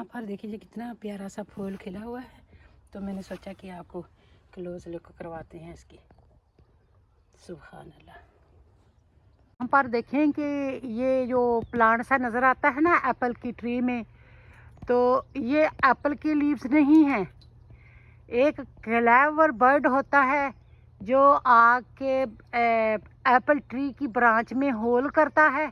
यहाँ पर देखिए कितना प्यारा सा फूल खिला हुआ है, तो मैंने सोचा कि आपको क्लोज लुक करवाते हैं इसकी। सुभान अल्लाह। यहाँ पर देखें कि ये जो प्लांट सा नज़र आता है ना एप्पल की ट्री में, तो ये एप्पल की लीव्स नहीं हैं। एक क्लेवर बर्ड होता है जो आके एप्पल ट्री की ब्रांच में होल करता है,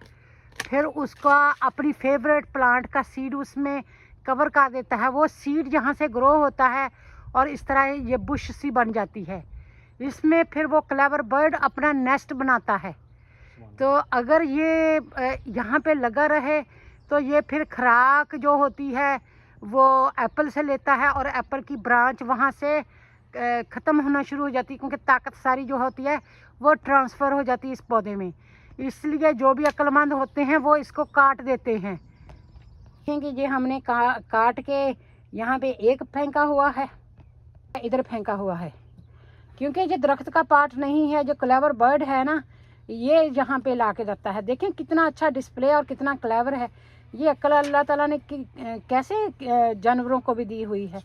फिर उसका अपनी फेवरेट प्लांट का सीड उसमें कवर कर देता है। वो सीड जहाँ से ग्रो होता है और इस तरह ये बुश सी बन जाती है। इसमें फिर वो क्लेवर बर्ड अपना नेस्ट बनाता है। तो अगर ये यहाँ पे लगा रहे तो ये फिर खुराक जो होती है वो एप्पल से लेता है और एप्पल की ब्रांच वहाँ से ख़त्म होना शुरू हो जाती है, क्योंकि ताकत सारी जो होती है वो ट्रांसफ़र हो जाती है इस पौधे में। इसलिए जो भी अक्लमंद होते हैं वो इसको काट देते हैं। कि ये हमने काट के यहाँ पे एक फेंका हुआ है, इधर फेंका हुआ है, क्योंकि ये दरख्त का पार्ट नहीं है। जो क्लेवर बर्ड है ना, ये यहाँ पे ला के रखता है। देखें कितना अच्छा डिस्प्ले और कितना क्लेवर है। ये अक्ल अल्लाह ताला ने कैसे जानवरों को भी दी हुई है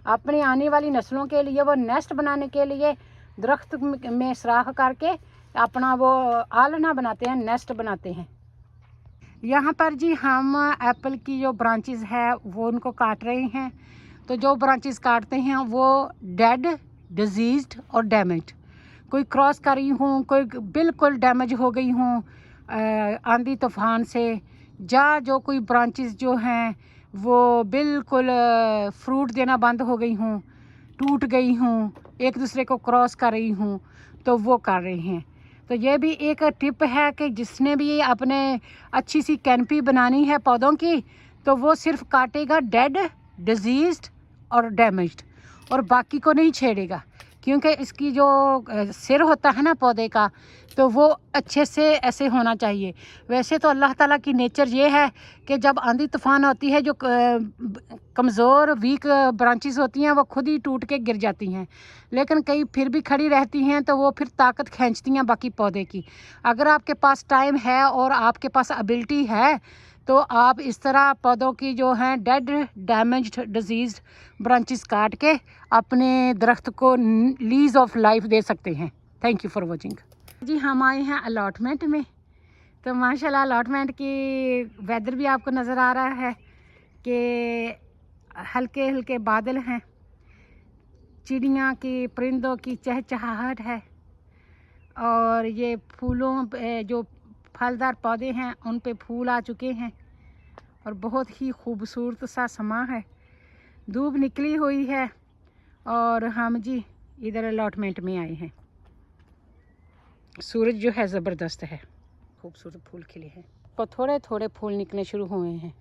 अपनी आने वाली नस्लों के लिए। वो नेस्ट बनाने के लिए दरख्त में सुराख करके अपना वो आलना बनाते हैं, नेस्ट बनाते हैं। यहाँ पर जी हम एप्पल की जो ब्रांचेस है वो उनको काट रहे हैं। तो जो ब्रांचेस काटते हैं वो डेड, डिजीज्ड और डैमेज्ड, कोई क्रॉस करी हूँ, कोई बिल्कुल डैमेज हो गई हूँ आंधी तूफान से, या जो कोई ब्रांचेस जो हैं वो बिल्कुल फ्रूट देना बंद हो गई हूँ, टूट गई हूँ, एक दूसरे को क्रॉस कर रही हूँ, तो वो कर रहे हैं। तो ये भी एक टिप है कि जिसने भी अपने अच्छी सी कैनपी बनानी है पौधों की, तो वो सिर्फ काटेगा डेड, डिजीज्ड और डैमेज्ड, और बाकी को नहीं छेड़ेगा। क्योंकि इसकी जो सिर होता है ना पौधे का, तो वो अच्छे से ऐसे होना चाहिए। वैसे तो अल्लाह ताला की नेचर ये है कि जब आंधी तूफान होती है, जो कमज़ोर वीक ब्रांचेस होती हैं वो खुद ही टूट के गिर जाती हैं, लेकिन कई फिर भी खड़ी रहती हैं, तो वो फिर ताकत खींचती हैं बाकी पौधे की। अगर आपके पास टाइम है और आपके पास एबिलिटी है, तो आप इस तरह पौधों की जो हैं डेड, डैमेज्ड, डिजीज्ड ब्रांचेस काट के अपने दरख्त को लीज ऑफ लाइफ दे सकते हैं। Thank you for watching. जी हम आए हैं अलॉटमेंट में, तो माशाल्लाह अलॉटमेंट की वेदर भी आपको नज़र आ रहा है कि हल्के हल्के बादल हैं, चिड़ियाँ की, परिंदों की चहचहाहट है, और ये फूलों जो फलदार पौधे हैं उन पे फूल आ चुके हैं, और बहुत ही खूबसूरत सा समा है। धूप निकली हुई है और हम जी इधर अलॉटमेंट में आए हैं। सूरज जो है ज़बरदस्त है, खूबसूरत फूल खिले हैं, तो थोड़े थोड़े फूल निकलने शुरू हुए हैं।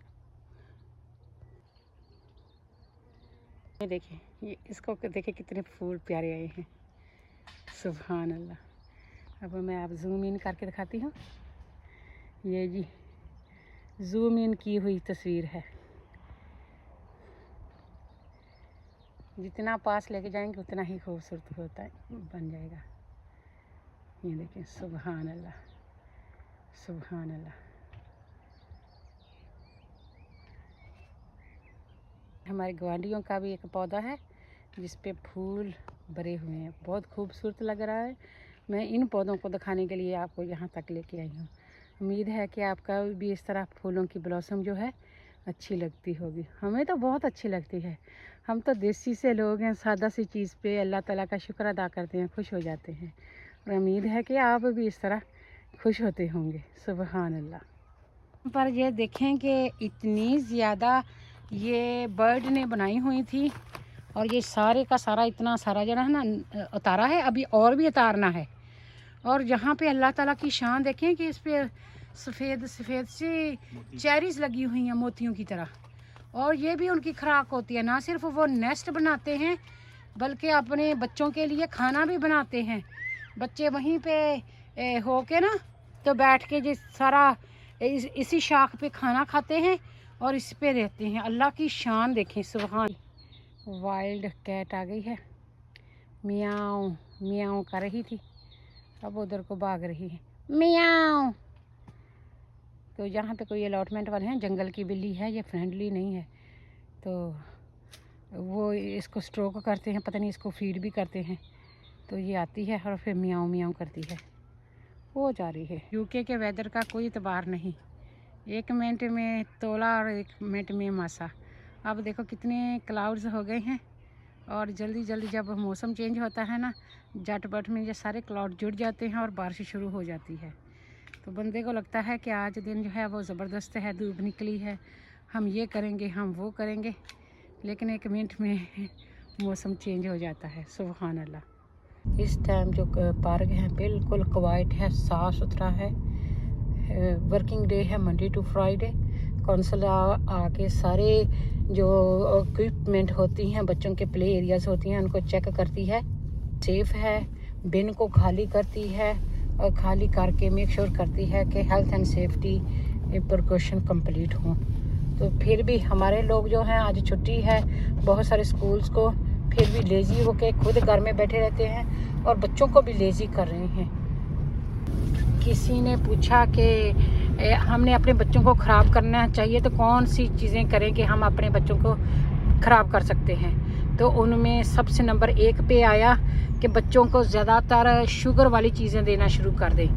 ये देखिए, ये इसको देखिए कितने फूल प्यारे आए हैं। सुभान अल्लाह। अब मैं आप जूम इन करके दिखाती हूँ। ये जी जूम इन की हुई तस्वीर है। जितना पास लेके जाएंगे उतना ही खूबसूरत होता है, बन जाएगा। ये देखिए, सुभान अल्लाह, सुभान अल्लाह। हमारे ग्वांडियों का भी एक पौधा है जिस पे फूल भरे हुए हैं, बहुत खूबसूरत लग रहा है। मैं इन पौधों को दिखाने के लिए आपको यहाँ तक लेके आई हूँ। उम्मीद है कि आपका भी इस तरह फूलों की ब्लॉसम जो है अच्छी लगती होगी। हमें तो बहुत अच्छी लगती है। हम तो देसी से लोग हैं, सादा सी चीज़ पे अल्लाह ताला का शुक्र अदा करते हैं, खुश हो जाते हैं, और उम्मीद है कि आप भी इस तरह खुश होते होंगे। सुभान अल्लाह। पर ये देखें कि इतनी ज़्यादा ये बर्ड ने बनाई हुई थी, और ये सारे का सारा इतना सारा जो है ना उतारा है, अभी और भी उतारना है। और यहाँ पे अल्लाह ताला की शान देखें कि इस पे सफ़ेद सफ़ेद सी चेरीज लगी हुई हैं मोतियों की तरह, और ये भी उनकी खुराक होती है। ना सिर्फ वो नेस्ट बनाते हैं बल्कि अपने बच्चों के लिए खाना भी बनाते हैं। बच्चे वहीं पे हो के ना तो बैठ के जिस सारा इसी शाख पे खाना खाते हैं और इस पे रहते हैं। अल्लाह की शान देखें, सुभान। वाइल्ड कैट आ गई है, मियाओ मियाओ कर रही थी, अब उधर को भाग रही है, मियाओ। तो यहाँ पे कोई अलॉटमेंट वाले हैं, जंगल की बिल्ली है, ये फ्रेंडली नहीं है, तो वो इसको स्ट्रोक करते हैं, पता नहीं इसको फीड भी करते हैं। तो ये आती है और फिर मियाऊं मियाऊं करती है, वो जा रही है। यूके के वेदर का कोई इतबार नहीं, 1 मिनट में तोला और 1 मिनट में मासा। अब देखो कितने क्लाउड्स हो गए हैं, और जल्दी जल्दी जब मौसम चेंज होता है ना, झट-पट में ये सारे क्लाउड जुड़ जाते हैं और बारिश शुरू हो जाती है। तो बंदे को लगता है कि आज दिन जो है वो ज़बरदस्त है, धूप निकली है, हम ये करेंगे, हम वो करेंगे, लेकिन 1 मिनट में मौसम चेंज हो जाता है। सुभान अल्लाह। इस टाइम जो पार्क है बिल्कुल क्वाइट है, साफ़ सुथरा है। वर्किंग डे है, मंडे टू फ्राइडे। काउंसिल आके सारे जो इक्विपमेंट होती हैं, बच्चों के प्ले एरियाज होती हैं, उनको चेक करती है, सेफ़ है, बिन को खाली करती है, और खाली करके मेक श्योर करती है कि health and safety precaution complete हों। तो फिर भी हमारे लोग जो हैं, आज छुट्टी है बहुत सारे स्कूल्स को, फिर भी लेज़ी होके खुद घर में बैठे रहते हैं और बच्चों को भी लेज़ी कर रहे हैं। किसी ने पूछा कि हमने अपने बच्चों को ख़राब करना चाहिए तो कौन सी चीज़ें करें कि हम अपने बच्चों को ख़राब कर सकते हैं। तो उनमें सबसे नंबर 1 पे आया कि बच्चों को ज़्यादातर शुगर वाली चीज़ें देना शुरू कर दें,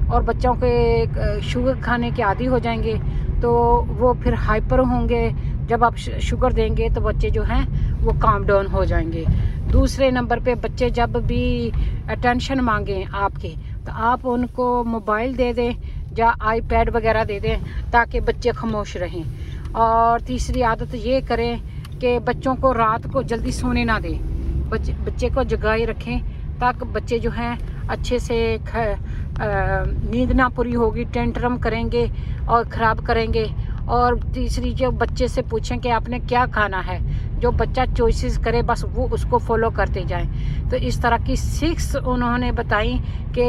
और बच्चों के शुगर खाने के आदी हो जाएंगे तो वो फिर हाइपर होंगे। जब आप शुगर देंगे तो बच्चे जो हैं वो काम डाउन हो जाएंगे। दूसरे नंबर पे बच्चे जब भी अटेंशन मांगें आपके, तो आप उनको मोबाइल दे दें या आईपैड वगैरह दे दें ताकि बच्चे खामोश रहें। और तीसरी आदत ये करें कि बच्चों को रात को जल्दी सोने ना दें, बच्चे को जगाए रखें ताकि बच्चे जो हैं अच्छे से नींद ना पूरी होगी, टेंट्रम करेंगे और ख़राब करेंगे। और तीसरी, जो बच्चे से पूछें कि आपने क्या खाना है, जो बच्चा चॉइसेस करे बस वो उसको फॉलो करते जाएं। तो इस तरह की 6 उन्होंने बताई कि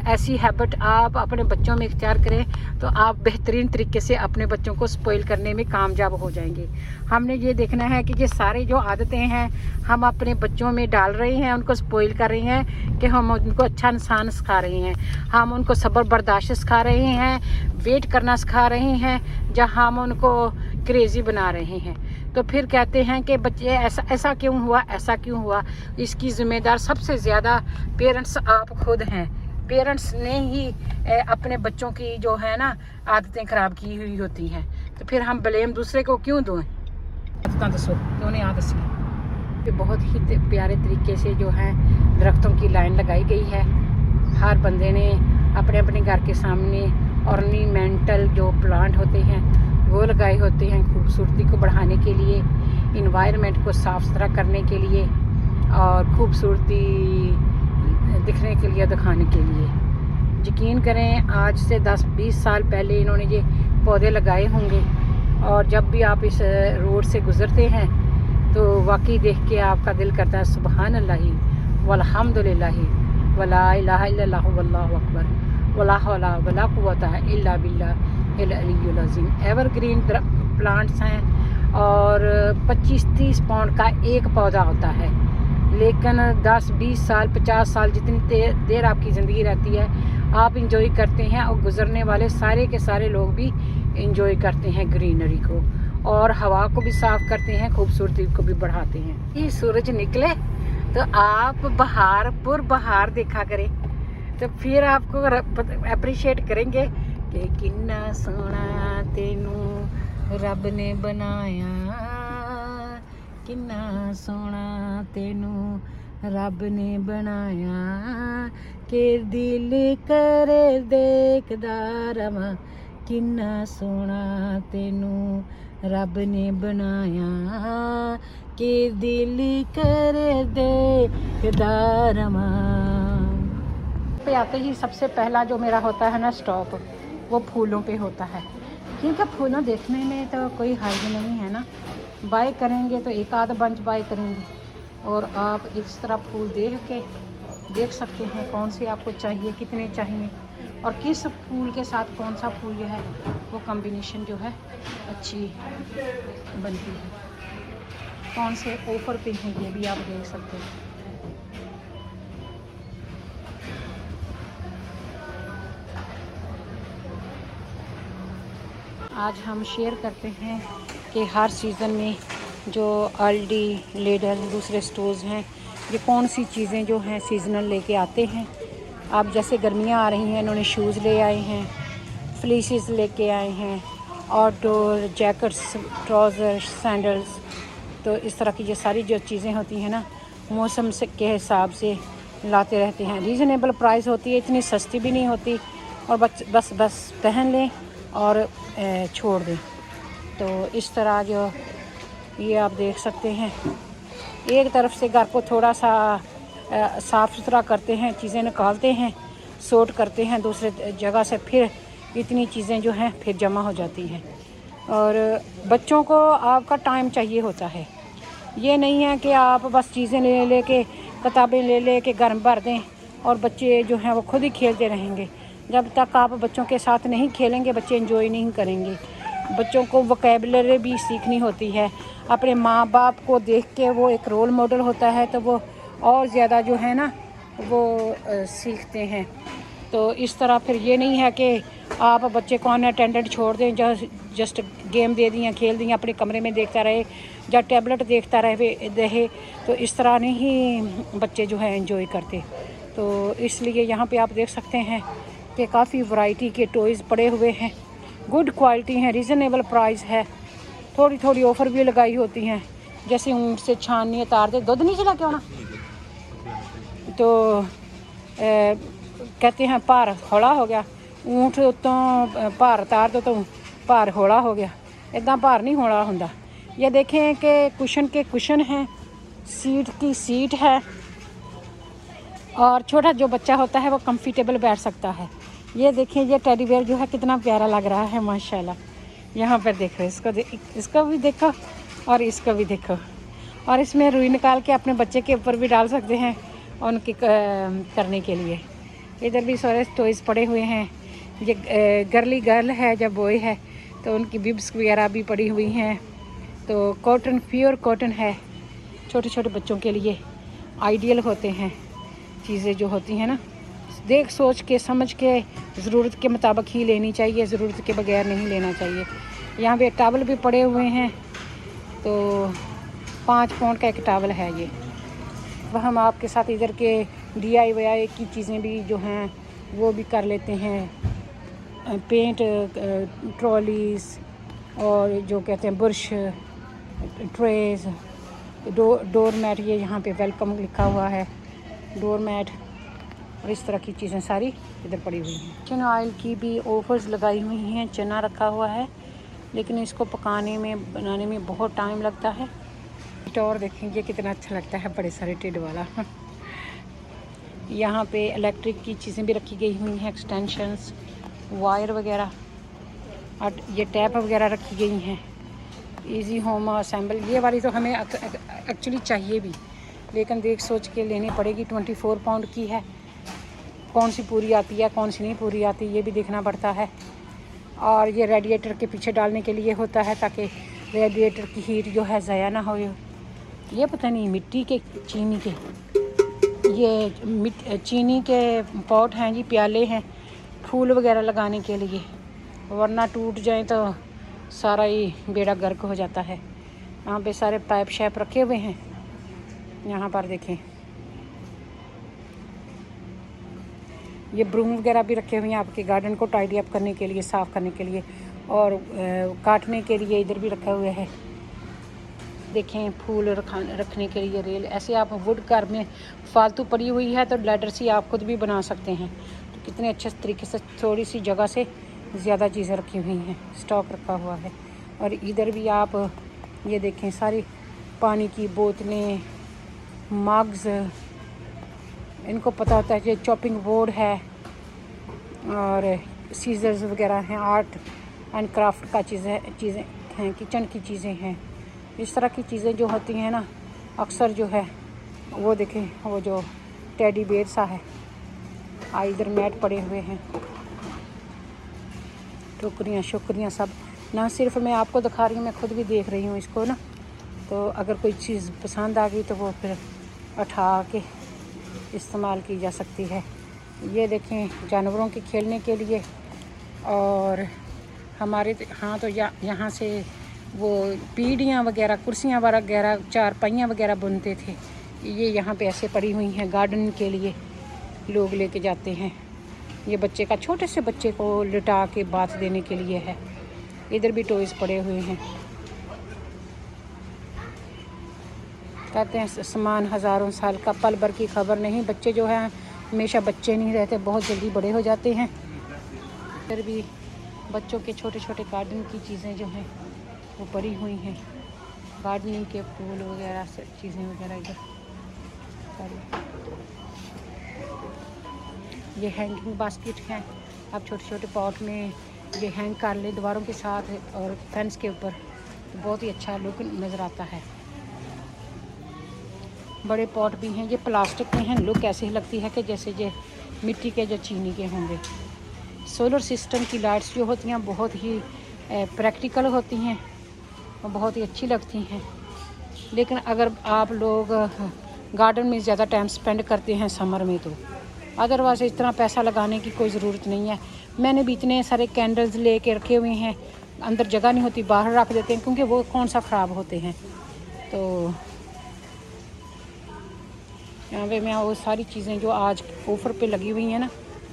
ऐसी हैबिट आप अपने बच्चों में इख्तियार करें तो आप बेहतरीन तरीके से अपने बच्चों को स्पॉइल करने में कामयाब हो जाएंगे। हमने ये देखना है कि ये सारे जो आदतें हैं हम अपने बच्चों में डाल रहे हैं, उनको स्पॉइल कर रहे हैं कि हम उनको अच्छा इंसान सिखा रहे हैं, हम उनको सब्र बर्दाश्त सिखा रहे हैं, वेट करना सिखा रहे हैं, जहाँ हम उनको क्रेज़ी बना रहे हैं। तो फिर कहते हैं कि बच्चे ऐसा क्यों हुआ, ऐसा क्यों हुआ। इसकी ज़िम्मेदार सबसे ज़्यादा पेरेंट्स आप खुद हैं। पेरेंट्स ने ही अपने बच्चों की जो है ना आदतें ख़राब की हुई होती हैं, तो फिर हम ब्लेम दूसरे को क्यों दें। इतना दसो क्यों नहीं आ दसी। बहुत ही प्यारे तरीके से जो है दरख्तों की लाइन लगाई गई है। हर बंदे ने अपने अपने घर के सामने ऑर्नामेंटल जो प्लांट होते हैं वो लगाए होते हैं, खूबसूरती को बढ़ाने के लिए, इन्वायरमेंट को साफ़ सुथरा करने के लिए और खूबसूरती दिखने के लिए, दिखाने के लिए। यकीन करें आज से 10-20 साल पहले इन्होंने ये पौधे लगाए होंगे, और जब भी आप इस रोड से गुज़रते हैं तो वाकई देख के आपका दिल करता है सुभान अल्लाह वल्हम्दुलिल्लाह वला इलाहा इल्लल्लाहु वल्लाहु अकबर वला हौला वला कुव्वता इल्ला बिल्लाहिल अलिय्युल अज़ीम। एवरग्रीन प्लांट्स हैं और 25-30 पाउंड का एक पौधा होता है, लेकिन 10-20 साल 50 साल जितनी देर आपकी ज़िंदगी रहती है आप इंजॉय करते हैं, और गुज़रने वाले सारे के सारे लोग भी इंजॉय करते हैं ग्रीनरी को, और हवा को भी साफ़ करते हैं, खूबसूरती को भी बढ़ाते हैं। ये सूरज निकले तो आप बहार पुर बहार देखा करें, तो फिर आपको अप्रिशिएट करेंगे कि किन्ना सोना तेनू रब ने बनाया, किन्ना सोना तेनू रब ने बनाया, के दिल करे देखदा रवां, किन्ना सोना तेनू रब ने बनाया, के दिल करे देखदा रवां। पे आते ही सबसे पहला जो मेरा होता है ना स्टॉप, वो फूलों पे होता है, क्योंकि फूलों देखने में तो कोई हर्ज नहीं है ना। बाय करेंगे तो एक आध बंच बाय करेंगे, और आप इस तरह फूल देख सकते हैं कौन से आपको चाहिए, कितने चाहिए, और किस फूल के साथ कौन सा फूल जो है वो कॉम्बिनेशन जो है अच्छी बनती है, कौन से ऑफर पे हैं ये भी आप देख सकते हैं। आज हम शेयर करते हैं कि हर सीज़न में जो अल्डी, लेडल, दूसरे स्टोर्स हैं, ये कौन सी चीज़ें जो हैं सीज़नल लेके आते हैं। अब जैसे गर्मियाँ आ रही हैं, इन्होंने शूज़ ले आए हैं, फ्लीसेस लेके आए हैं, आउटडोर जैकेट्स, ट्राउज़र, सैंडल्स। तो इस तरह की ये सारी जो चीज़ें होती हैं ना, मौसम से के हिसाब से लाते रहते हैं। रीज़नेबल प्राइस होती है, इतनी सस्ती भी नहीं होती, और बस पहन लें और छोड़ दें। तो इस तरह जो ये आप देख सकते हैं, एक तरफ से घर को थोड़ा सा साफ़ सुथरा करते हैं, चीज़ें निकालते हैं, सोर्ट करते हैं, दूसरे जगह से फिर इतनी चीज़ें जो हैं फिर जमा हो जाती हैं। और बच्चों को आपका टाइम चाहिए होता है, ये नहीं है कि आप बस चीज़ें ले के किताबें ले के घर भर दें और बच्चे जो हैं वो खुद ही खेलते रहेंगे। जब तक आप बच्चों के साथ नहीं खेलेंगे, बच्चे एंजॉय नहीं करेंगे। बच्चों को वोकैबुलरी भी सीखनी होती है, अपने माँ बाप को देख के वो एक रोल मॉडल होता है, तो वो और ज़्यादा जो है ना वो सीखते हैं। तो इस तरह फिर ये नहीं है कि आप बच्चे को अनअटेंडेड छोड़ दें, जस्ट गेम दे दिए, खेल दिए, अपने कमरे में देखता रहे या टैबलेट देखता रहे। तो इस तरह नहीं बच्चे जो है एंजॉय करते। तो इसलिए यहाँ पे आप देख सकते हैं कि काफ़ी वैरायटी के टॉयज़ पड़े हुए हैं, गुड क्वालिटी हैं, रीज़नेबल प्राइस है, थोड़ी थोड़ी ऑफ़र भी लगाई होती हैं। जैसे ऊँट से छाननी उतार दे, दूध नहीं चला क्यों ना, तो कहते हैं भार हौला हो गया, ऊँट उत्तों भार उतार दो तो भार हौला हो गया, इतना भार नहीं हौला होंदा। ये देखें कि कुशन के कुशन हैं, सीट की सीट है, और छोटा जो बच्चा होता है वो कंफर्टेबल बैठ सकता है। ये देखें, ये टेडी बेयर जो है कितना प्यारा लग रहा है माशाल्लाह। यहाँ पर देखो, इसको भी देखो और इसको भी देखो, और इसमें रुई निकाल के अपने बच्चे के ऊपर भी डाल सकते हैं उनकी करने के लिए। इधर भी सारे टॉयज़ पड़े हुए हैं। ये गर्ली गर्ल है, जब बॉय है तो उनकी बिब्स वगैरह भी पड़ी हुई हैं। तो कॉटन, प्योर कॉटन है, छोटे छोटे बच्चों के लिए आइडियल होते हैं। चीज़ें जो होती हैं ना, देख सोच के समझ के ज़रूरत के मुताबिक ही लेनी चाहिए, ज़रूरत के बगैर नहीं लेना चाहिए। यहाँ पे टॉवल भी पड़े हुए हैं, तो 5 पाउंड का एक टॉवल है ये। वह हम आपके साथ इधर के DIY की चीज़ें भी जो हैं वो भी कर लेते हैं, पेंट, ट्रॉलीज़, और जो कहते हैं बुरश, ट्रेज़, डोर मैट। ये यहाँ पे वेलकम लिखा हुआ है, डोर मैट, और इस तरह की चीज़ें सारी इधर पड़ी हुई हैं। चना ऑयल की भी ऑफर्स लगाई हुई हैं, चना रखा हुआ है, लेकिन इसको पकाने में, बनाने में बहुत टाइम लगता है। और देखेंगे कितना अच्छा लगता है, बड़े सारे टिड वाला। यहाँ पे इलेक्ट्रिक की चीज़ें भी रखी गई हुई हैं, एक्सटेंशंस, वायर वगैरह, और ये टैप वगैरह रखी गई हैं। इजी होम असेंबल, ये वाली तो हमें एक्चुअली चाहिए भी, लेकिन देख सोच के लेनी पड़ेगी। 24 पाउंड की है, कौन सी पूरी आती है कौन सी नहीं पूरी आती, ये भी देखना पड़ता है। और ये रेडिएटर के पीछे डालने के लिए होता है, ताकि रेडिएटर की हीट जो है ज़ाया ना हो। ये पता नहीं मिट्टी के, चीनी के, ये चीनी के पॉट हैं जी, प्याले हैं फूल वगैरह लगाने के लिए, वरना टूट जाए तो सारा ही बेड़ा गर्क हो जाता है। यहाँ पे सारे पाइप शैप रखे हुए हैं। यहाँ पर देखें, ये ब्रूम वगैरह भी रखे हुए हैं आपके गार्डन को टाइडी अप करने के लिए, साफ़ करने के लिए, और काटने के लिए इधर भी रखा हुआ है। देखें, फूल रखने के लिए रेल। ऐसे आप वुड घर में फालतू पड़ी हुई है तो लैडर सी आप खुद भी बना सकते हैं। तो कितने अच्छे तरीके से थोड़ी सी जगह से ज़्यादा चीज़ें रखी हुई हैं, स्टॉक रखा हुआ है। और इधर भी आप ये देखें, सारी पानी की बोतलें, मग्स, इनको पता होता है कि चॉपिंग बोर्ड है, और सीजर्स वगैरह हैं, आर्ट एंड क्राफ्ट का चीज़ें हैं, किचन की चीज़ें हैं। इस तरह की चीज़ें जो होती हैं ना, अक्सर जो है वो देखें, वो जो टेडी बेयर सा है, इधर मैट पड़े हुए हैं, टोकरियाँ शोकरियाँ सब। ना सिर्फ मैं आपको दिखा रही हूँ, मैं खुद भी देख रही हूँ इसको ना। तो अगर कोई चीज़ पसंद आ गई तो वो फिर उठा के इस्तेमाल की जा सकती है। ये देखें, जानवरों के खेलने के लिए। और हमारे यहाँ तो यहाँ से वो पीढ़ियाँ वगैरह, कुर्सियाँ वगैरह, चारपाइयाँ वगैरह बुनते थे। ये यहाँ पे ऐसे पड़ी हुई हैं, गार्डन के लिए लोग लेके जाते हैं। ये बच्चे का, छोटे से बच्चे को लिटा के बाथ देने के लिए है। इधर भी टॉयज़ पड़े हुए हैं। कहते हैं सामान हज़ारों साल का, पल भर की खबर नहीं। बच्चे जो हैं हमेशा बच्चे नहीं रहते, बहुत जल्दी बड़े हो जाते हैं। फिर भी बच्चों के छोटे छोटे गार्डन की चीज़ें जो हैं वो पड़ी हुई हैं। गार्डनिंग के फूल वगैरह सब चीज़ें वगैरह इधर सारी। ये हैंगिंग बास्केट हैं। आप छोटे छोटे पॉट में ये हैंग कर ले दीवारों के साथ और फेंस के ऊपर, तो बहुत ही अच्छा लुक नज़र आता है। बड़े पॉट भी हैं, ये प्लास्टिक में हैं। लुक ऐसी लगती है कि जैसे ये मिट्टी के जो चीनी के होंगे। सोलर सिस्टम की लाइट्स जो होती हैं बहुत ही प्रैक्टिकल होती हैं और बहुत ही अच्छी लगती हैं। लेकिन अगर आप लोग गार्डन में ज़्यादा टाइम स्पेंड करते हैं समर में, तो अदरवाइज़ इतना पैसा लगाने की कोई ज़रूरत नहीं है। मैंने भी इतने सारे कैंडल्स ले के रखे हुए हैं, अंदर जगह नहीं होती, बाहर रख देते हैं क्योंकि वो कौन सा ख़राब होते हैं। तो यहाँ पे मैं वो सारी चीज़ें जो आज ऑफ़र पे लगी हुई हैं ना,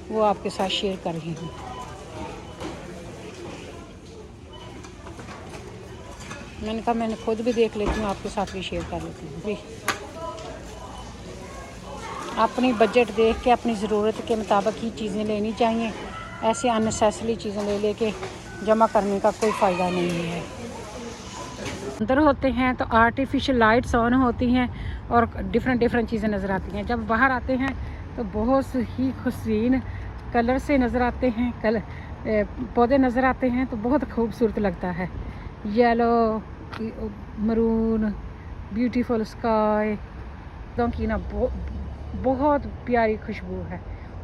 वो आपके साथ शेयर कर रही हूँ। मैंने कहा मैंने खुद भी देख लेती हूँ, आपके साथ भी शेयर कर लेती हूँ। अपनी बजट देख के अपनी ज़रूरत के मुताबिक ही चीज़ें लेनी चाहिए। ऐसे अननेसेसरी चीज़ें ले लेके जमा करने का कोई फ़ायदा नहीं है। अंदर होते हैं तो आर्टिफिशियल लाइट्स ऑन होती हैं और डिफरेंट चीज़ें नज़र आती हैं। जब बाहर आते हैं तो बहुत ही हसीन कलर से नज़र आते हैं, पौधे नज़र आते हैं, तो बहुत खूबसूरत लगता है। येलो, मरून, ब्यूटीफुल स्काई की ना बहुत प्यारी खुशबू है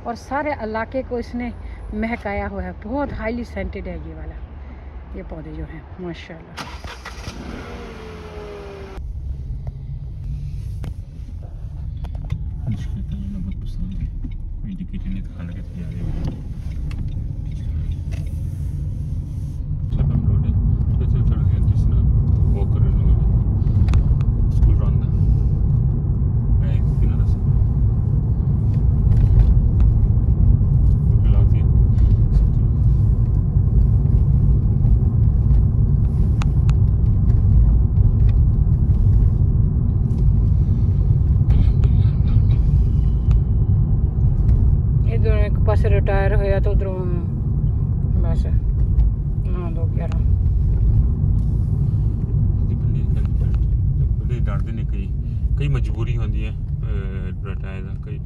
और सारे इलाके को इसने महकाया हुआ है। बहुत हाईली सेंटेड है ये वाला, ये पौधे जो हैं माशाल्लाह। एक पास रिटायर होया तो उधरों बस 9-2-11 डांटते ने कई मजबूरी होंदी है रिटायर दा कई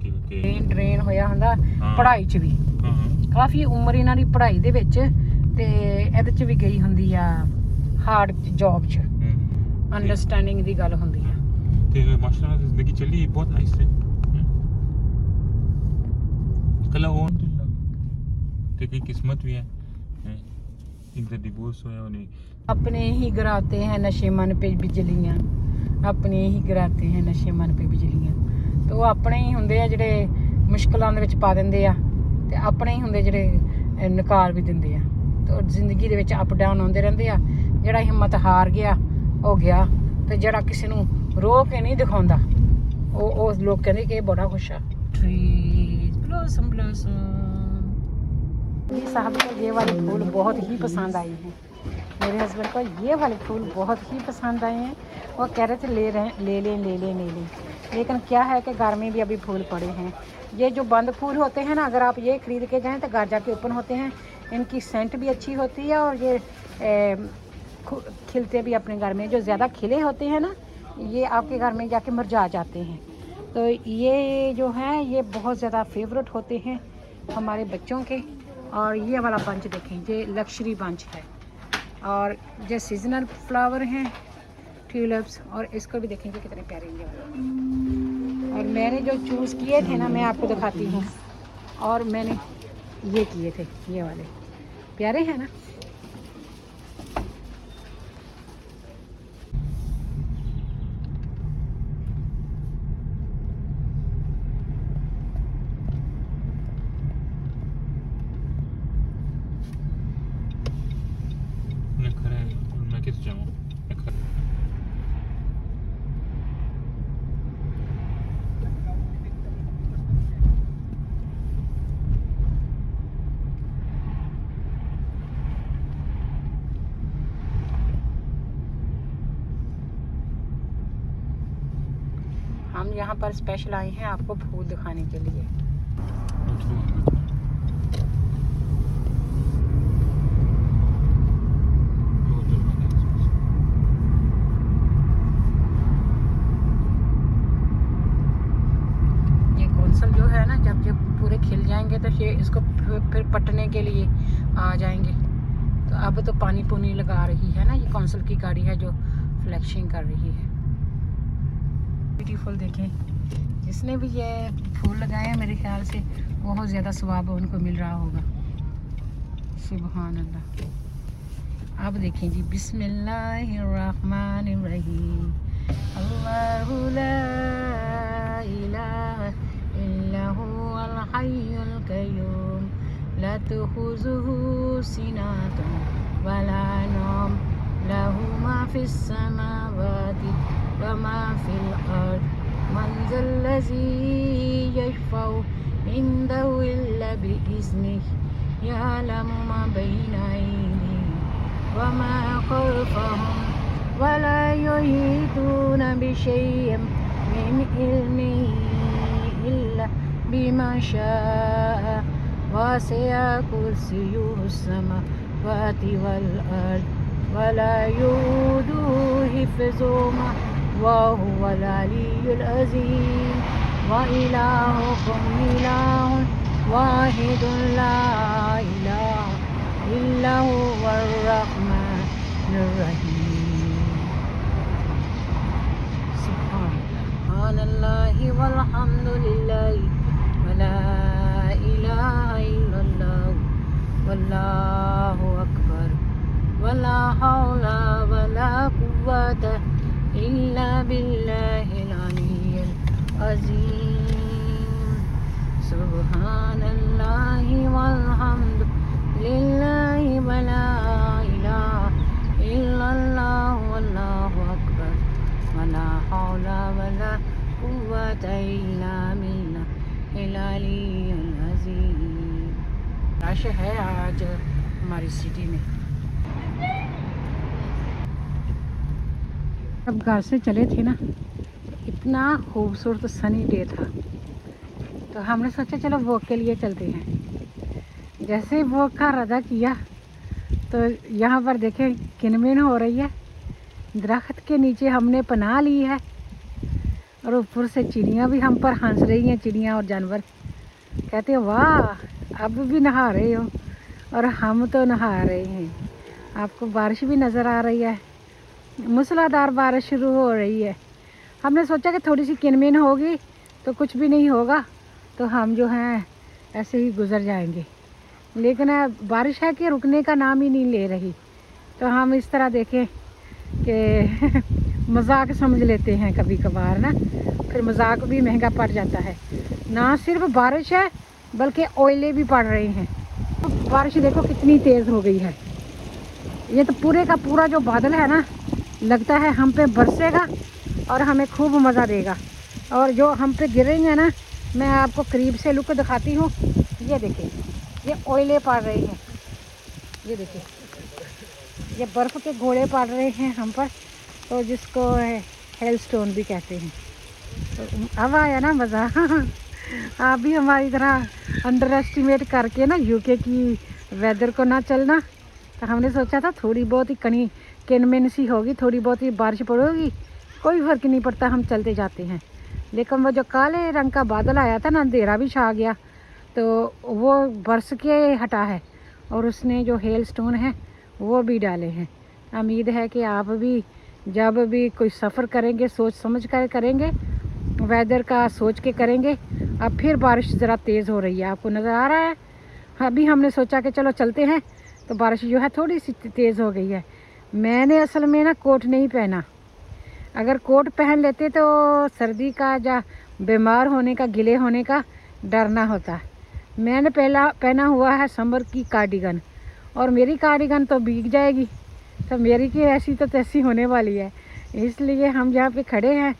ट्रेन होया हुंदा पढ़ाई च भी काफ़ी उम्र इन्हां दी पढ़ाई दे विच ते एहदे च भी गई हुंदी आ हार्ड जॉब च अंडरस्टैंडिंग दी गल हुंदी है ते माशाल्लाह जिंदगी चली बहुत नाइस है कला होन ते की किस्मत भी है इनका डिवोर्स होया नहीं। अपने ही गिराते हैं नशे मन पे बिजलियां, अपने ही गिराते हैं नशे मन पे बिजलियां। तो अपने ही हुंदे आ ਜਿਹੜੇ ਮੁਸ਼ਕਲਾਂ ਦੇ ਵਿੱਚ ਪਾ ਦਿੰਦੇ ਆ ਤੇ ਆਪਣੇ ਹੀ ਹੁੰਦੇ ਜਿਹੜੇ ਨਿਕਾਲ ਵੀ ਦਿੰਦੇ ਆ। ਤੇ ਜ਼ਿੰਦਗੀ ਦੇ ਵਿੱਚ ਅਪ ਡਾਊਨ ਹੁੰਦੇ ਰਹਿੰਦੇ ਆ। ਜਿਹੜਾ ਹਿੰਮਤ ਹਾਰ ਗਿਆ ਹੋ ਗਿਆ ਤੇ ਜਿਹੜਾ ਕਿਸੇ ਨੂੰ ਰੋ ਕੇ ਨਹੀਂ ਦਿਖਾਉਂਦਾ ਉਹ ਲੋਕ ਕਹਿੰਦੇ ਕਿ ਇਹ ਬੜਾ ਖੁਸ਼ ਆ। Trees blossom blossom. ये साहब को ये वाले फूल बहुत ही पसंद आए हैं। मेरे हस्बैंड को ये वाले फूल बहुत ही पसंद आए हैं। वो कह रहे थे ले लें। लेकिन क्या है कि घर में भी अभी फूल पड़े हैं। ये जो बंद फूल होते हैं ना, अगर आप ये ख़रीद के जाएँ तो घर जाके ओपन होते हैं। इनकी सेंट भी अच्छी होती है और ये खिलते भी अपने घर में। जो ज़्यादा खिले होते हैं ना, ये आपके घर में जाके मुरझा जाते हैं। तो ये जो हैं ये बहुत ज़्यादा फेवरेट होते हैं हमारे बच्चों के। और ये वाला बंच देखें, ये लक्ष्मी बंच है और ये सीजनल फ्लावर हैं ट्यूलिप्स। और इसको भी देखेंगे कितने प्यारे ये वाले। और मैंने जो चूज़ किए थे ना, मैं आपको दिखाती हूँ। और मैंने ये किए थे, ये वाले प्यारे हैं ना। मैं किस जाऊँ हम यहाँ पर स्पेशल आए हैं आपको फूल दिखाने के लिए। ये कौंसल जो है ना, जब जब पूरे खिल जाएंगे तो ये इसको फिर पटने के लिए आ जाएंगे। तो अब तो पानी पुनी लगा रही है ना, ये कौंसल की गाड़ी है जो फ्लैशिंग कर रही है। ब्यूटीफुल देखें, जिसने भी ये फूल लगाए हैं मेरे ख्याल से बहुत ज़्यादा सवाब उनको मिल रहा होगा। सुभान अल्लाह। अब देखें जी, बिस्मिल्लाहिर्रहमानिर्रहीम। अल्लाहु ला इलाहा इल्ला हुवल हय्युल क़य्यूम ला तख़ुज़ुहु सिनातुन वला नौम लहू मा फिस समावाति व मा फिल अर्द मन ज़ल्लज़ी यशफ़उ इंदहु इल्ला बिइज़्निहि यअलमु मा बैना अयदीहिम व मा खल्फ़हुम वला युहीतूना बिशैइन मिन इल्मिही इल्ला बिमा शाअ वसिअ कुर्सियुहु समावाति वल अर्द वला यऊदुहु हिफ़्ज़ुहुमा व हुवल अलिय्युल अज़ीम व इलाहुकुम इलाहुन वाहिदुन ला इलाहा इल्ला हुवर रहमानुर रहीम। सुब्हानल्लाहि वल्हम्दुलिल्लाहि वला इलाहा इल्लल्लाह वल्लाहु अकबर वला हौला वला कुव्वता इल्ला बिल्लाहिल अलिय्यिल अज़ीम। सुब्हानल्लाहि वल्हम्दुलिल्लाहि वला इलाहा इल्लल्लाह वल्लाहु अकबर वला हौला वला कुव्वता इल्ला बिल्लाहिल अलिय्यिल अज़ीम। रश है आज हमारी सिटी में। जब घर से चले थे ना, इतना खूबसूरत सनी डे था, तो हमने सोचा चलो वॉक के लिए चलते हैं। जैसे ही वॉक का इरादा किया तो यहाँ पर देखें किनमिन हो रही है, दरख्त के नीचे हमने पनाह ली है और ऊपर से चिड़ियाँ भी हम पर हंस रही हैं। चिड़ियाँ और जानवर कहते हैं वाह अब भी नहा रहे हो, और हम तो नहा रहे हैं। आपको बारिश भी नज़र आ रही है, मूसलाधार बारिश शुरू हो रही है। हमने सोचा कि थोड़ी सी किनमिन होगी तो कुछ भी नहीं होगा, तो हम जो हैं ऐसे ही गुज़र जाएंगे, लेकिन बारिश है कि रुकने का नाम ही नहीं ले रही। तो हम इस तरह देखें कि मजाक समझ लेते हैं कभी कभार ना, फिर मजाक भी महंगा पड़ जाता है। ना सिर्फ बारिश है बल्कि ओले भी पड़ रहे हैं। तो बारिश देखो कितनी तेज़ हो गई है। ये तो पूरे का पूरा जो बादल है ना, लगता है हम पे बरसेगा और हमें खूब मज़ा देगा। और जो हम पे गिरेंगे ना, मैं आपको करीब से लुक दिखाती हूँ। ये देखिए, ये ओले पड़ रहे हैं, ये देखिए, ये बर्फ़ के घोड़े पड़ रहे हैं हम पर, तो जिसको हेल स्टोन भी कहते हैं। तो अब आया ना मज़ा। आप भी हमारी तरह अंडर एस्टिमेट करके ना यूके की वेदर को ना चलना। तो हमने सोचा था थोड़ी बहुत ही किनमिन सी होगी, थोड़ी बहुत ही बारिश पड़ेगी, कोई फ़र्क नहीं पड़ता, हम चलते जाते हैं। लेकिन वो जो काले रंग का बादल आया था ना, अंधेरा भी छा गया, तो वो बरस के हटा है और उसने जो हेल स्टोन है वो भी डाले हैं। उम्मीद है कि आप भी जब भी कोई सफ़र करेंगे सोच समझ कर करेंगे, वेदर का सोच के करेंगे। अब फिर बारिश ज़रा तेज़ हो रही है, आपको नज़र आ रहा है। अभी हमने सोचा कि चलो चलते हैं, तो बारिश जो है थोड़ी सी तेज़ हो गई है। मैंने असल में ना कोट नहीं पहना, अगर कोट पहन लेते तो सर्दी का या बीमार होने का, गिले होने का डर ना होता। मैंने पहना हुआ है समर की कार्डिगन, और मेरी कार्डिगन तो भीग जाएगी, तो मेरी की ऐसी तो तैसी होने वाली है। इसलिए हम जहाँ पे खड़े हैं,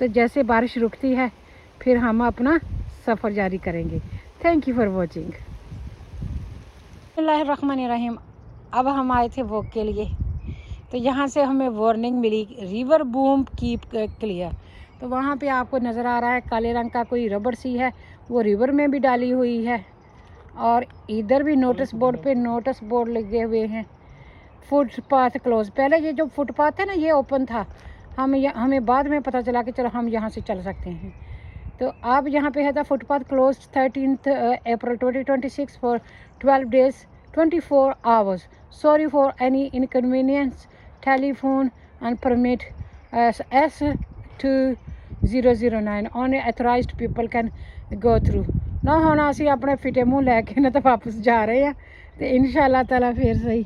तो जैसे बारिश रुकती है फिर हम अपना सफ़र जारी करेंगे। Thank you for watching. बिस्मिल्लाहिर्रहमानिर्रहीम। अब हम आए थे वॉक के लिए, तो यहाँ से हमें वार्निंग मिली, रिवर बूम कीप क्लियर। तो वहाँ पे आपको नज़र आ रहा है काले रंग का कोई रबड़ सी है, वो रिवर में भी डाली हुई है। और इधर भी नोटिस बोर्ड पे नोटिस बोर्ड लगे हुए हैं, फुटपाथ क्लोज। पहले ये जो फुटपाथ है ना ये ओपन था, हमें बाद में पता चला कि चलो हम यहाँ से चल सकते हैं। तो अब यहाँ पे है था footpath close 13 April 2026 for 12 days 24 hours. Sorry for any inconvenience. Telephone and permit S2009. Only authorized people can go through. ना होना ਅਸੀਂ ਆਪਣੇ ਫਿੱਟੇ ਮੂੰਹ ਲੈ ਕੇ ਨਾ ਤਾਂ ਵਾਪਸ ਜਾ ਰਹੇ ਆ ਤੇ ਇਨਸ਼ਾਅੱਲਾ ਤਾਲਾ ਫੇਰ ਸਹੀ।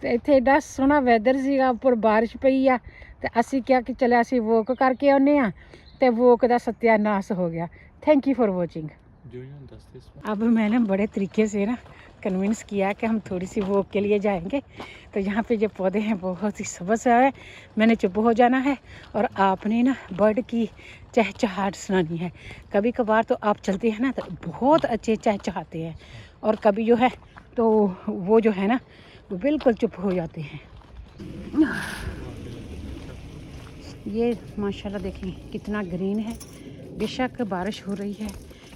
ਤੇ ਇੱਥੇ ਏਡਾ ਸੋਹਣਾ ਵੈਦਰ ਸੀਗਾ, ਉੱਪਰ ਬਾਰਿਸ਼ ਪਈ ਆ ਤੇ ਅਸੀਂ ਕਿਹਾ ਕਿ ਚਲੇ ਅਸੀਂ ਵੋਕ ਕਰਕੇ ਆਉਂਦੇ ਆ ਤੇ वोक का सत्यानाश हो गया। Thank you for watching. अब मैंने बड़े तरीके से ना कन्विंस किया कि हम थोड़ी सी वॉक के लिए जाएंगे। तो यहाँ पे जो पौधे हैं बहुत ही सबस है, मैंने चुप हो जाना है और आपने ना बर्ड की चहचहाट सुनानी है। कभी कभार तो आप चलते हैं ना तो बहुत अच्छे चहचहाते हैं और कभी जो है तो वो जो है ना वो बिल्कुल चुप हो जाते हैं। ये माशाल्लाह देखें कितना ग्रीन है, बेशक बारिश हो रही है,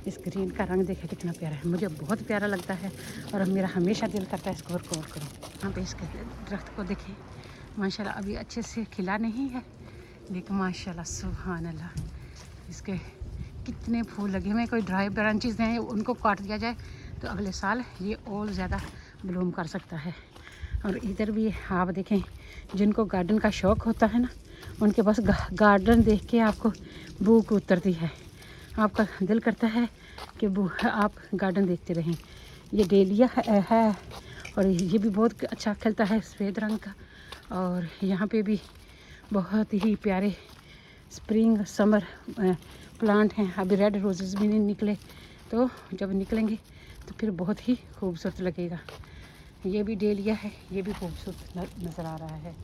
इस ग्रीन का रंग देखें कितना प्यारा है, मुझे बहुत प्यारा लगता है और मेरा हमेशा दिल करता है इसको और कवर करूँ। यहाँ पे इसके दरख्त को देखें माशाल्लाह अभी अच्छे से खिला नहीं है लेकिन माशाल्लाह सुभान अल्लाह इसके कितने फूल लगे हुए हैं। कोई ड्राई ब्रांचेस हैं उनको काट दिया जाए तो अगले साल ये और ज़्यादा ब्लूम कर सकता है। और इधर भी आप देखें जिनको गार्डन का शौक़ होता है ना उनके पास गार्डन देख के आपको भूख उतरती है, आपका दिल करता है कि आप गार्डन देखते रहें। ये डेलिया है और ये भी बहुत अच्छा खिलता है सफ़ेद रंग का। और यहाँ पे भी बहुत ही प्यारे स्प्रिंग समर प्लांट हैं। अभी रेड रोजेस भी नहीं निकले, तो जब निकलेंगे तो फिर बहुत ही खूबसूरत लगेगा। ये भी डेलिया है, ये भी खूबसूरत नज़र आ रहा है।